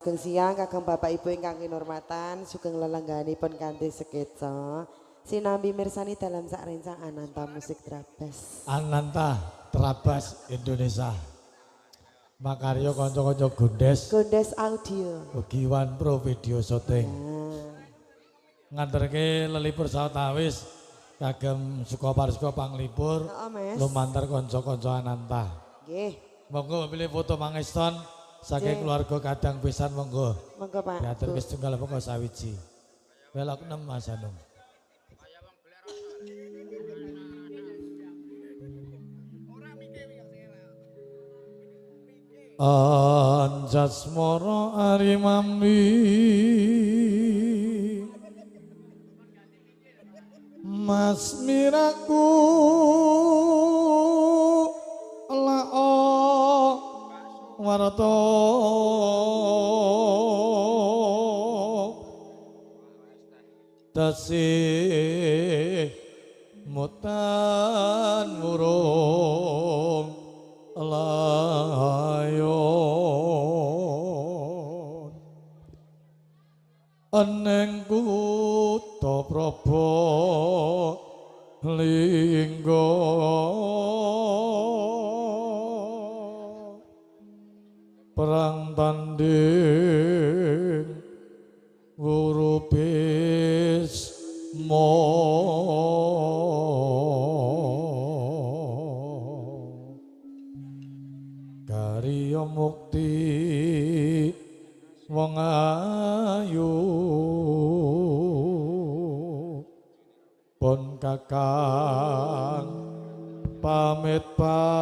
sugeng siang kagem Bapak Ibu ingkang kinurmatan, sugeng lelengganipun kanthi sketsa sinambi mirsani dalam sak rencang Ananta Musik Trabas. Ananta Trabas Indonesia. Makarya kanca-kanca Gondes. Gondes Audio. Ugi Wan Pro Video Shooting. Nganterke lelipur sawetawis kagem Sukoparsko Panglipur. Lumantar kanca-kanca Ananta. Nggih. Monggo pilih foto mangeston saking keluarga kadang pisan monggo. Monggo Pak. Diatur ke setunggal pokok sawiji. Welok 6 Mas Anung. Anjasmara arimambi Mas miraku lao warata tasih mutan murung layon eneng kutha Praba lingga perang tanding wurupis Karya mukti wong ayu pun kakang pamit palastro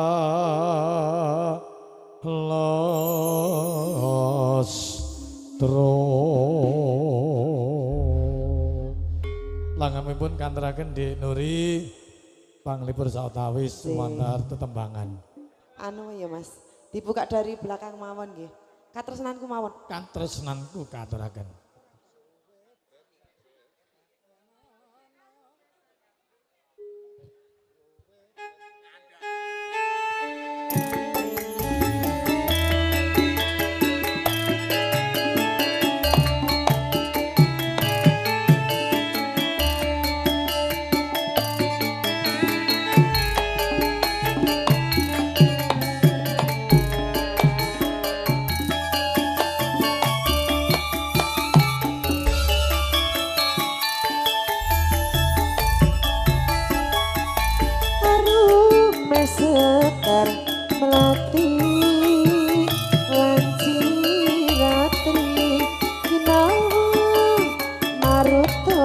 langamipun kanteraken di Nuri Panglipur sawetawis lumantar tetembangan. Anu ya Mas, dibuka dari belakang mawon nggih. Katresnanku mawon. Katresnanku katuraken. Sekar melati lanci ratri kinawa maruta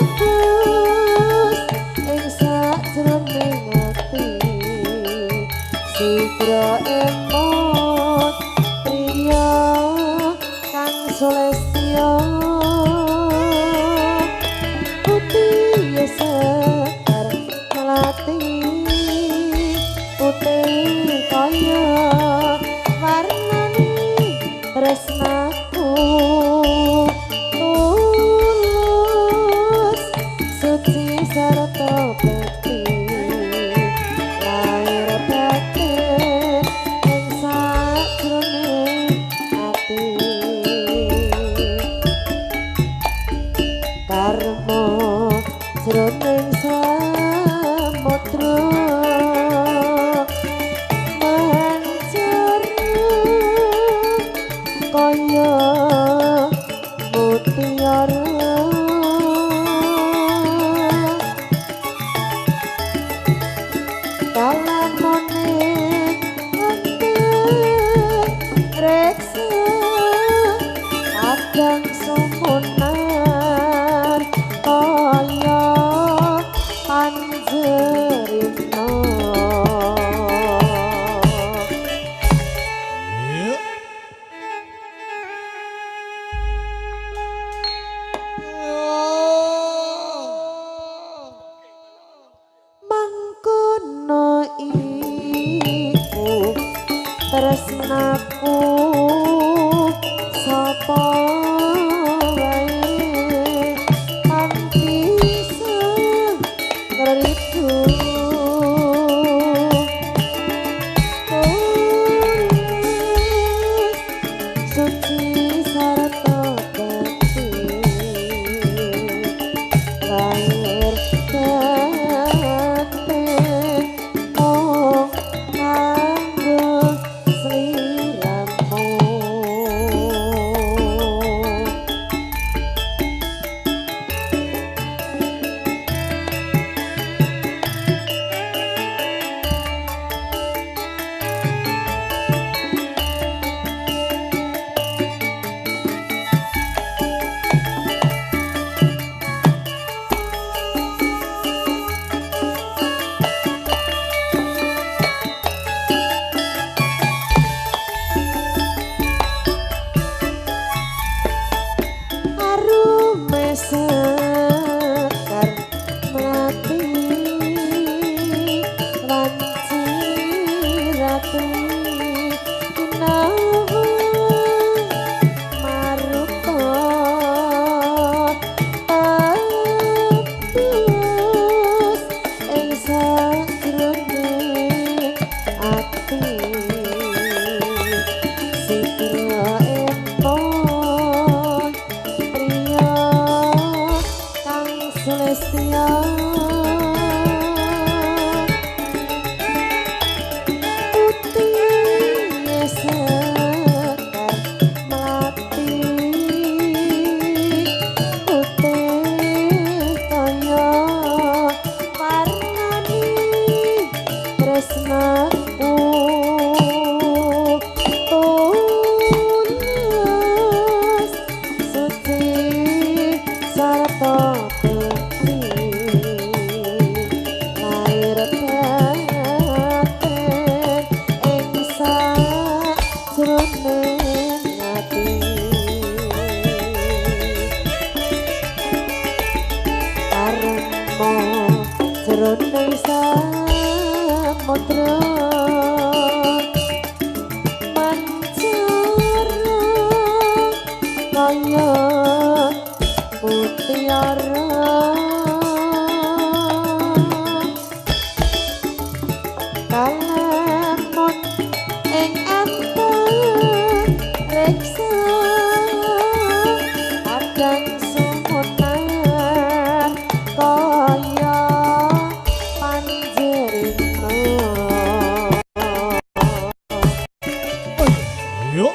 tebus ing sajroning ati sitra emot priya kang sulestya putih sekar putih kaya warnane tresnaku tulus suci sarta bekti lair batin ing sajroning ati karma jroning samudra kaya mutiara kalamane wonten reksa kadang sumunar kaya panjerina tresnaku sapa wae kanthi sengriku tulus Sitya empon priya kang sulestya putih sekar melati putih kaya warnani tresnaku tulus suci sarta bekti lair batin ing sajroning ati karma jroning samudra mancara kaya mutiara kalamun ing anteng reksa kadang sumunan kaya panjerina. Yuk.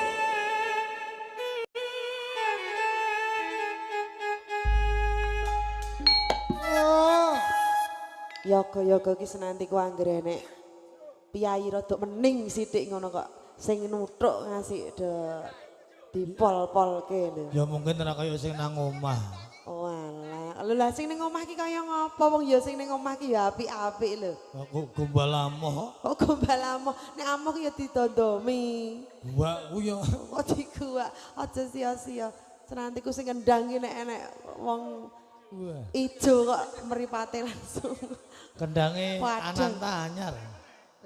Yoga-yoga ki senanti ku anggere enek piyayi rada mening sithik ngono kok sing nuthuk ngasih de dipol-polke lho. Ya mungkin ora kaya sing nang omah. Oh alah, lho lah sing ning omah ki kaya ngapa wong ya sing ning omah ki ya apik-apik lho. Aku gombal amoh. Kok gombal amoh, nek amoh ki ya ditondomi. Gua ku ya Kok dikuak, aja sia-sia. Senanti ku sing kendang ki nek enek wong wah, ijo kok mripate langsung. kendange Waduh. Ananta anyar.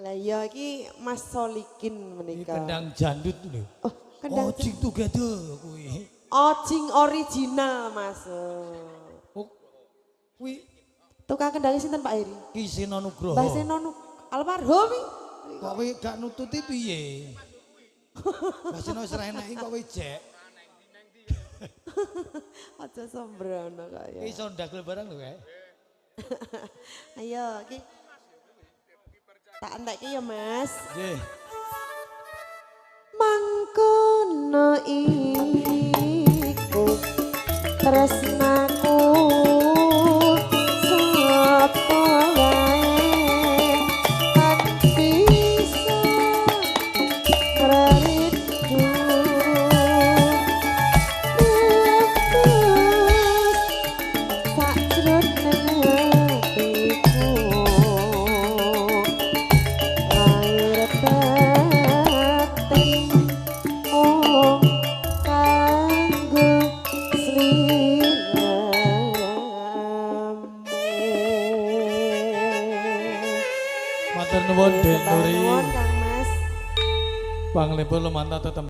Lah ya iki Mas Solikin Ini menika. kendang jandut lho. Oh, kendang Ojing together kuwi. Ojing original Mas. Oh, kuwi Tukang kendangnya sinten Pak Heri? Ki Sina Nugroho. Mbah Seno almarhum iki. Kok kowe gak nututi piye? Mbah Sina wis ra enek kok kowe jek. Aja sembrono kok ya. Ki iso ndagel barang lho kae. Ayo iki. Tak entekke ya Mas. Nggih. Mangkono iku tresnaku sapa wae kan bisa rindu nafas sajroning atiku lair batin oh kanggo sliramu. Matur nuwun Den Nuri. Nuwun Kang Mas. Panglipur Lumantar tetep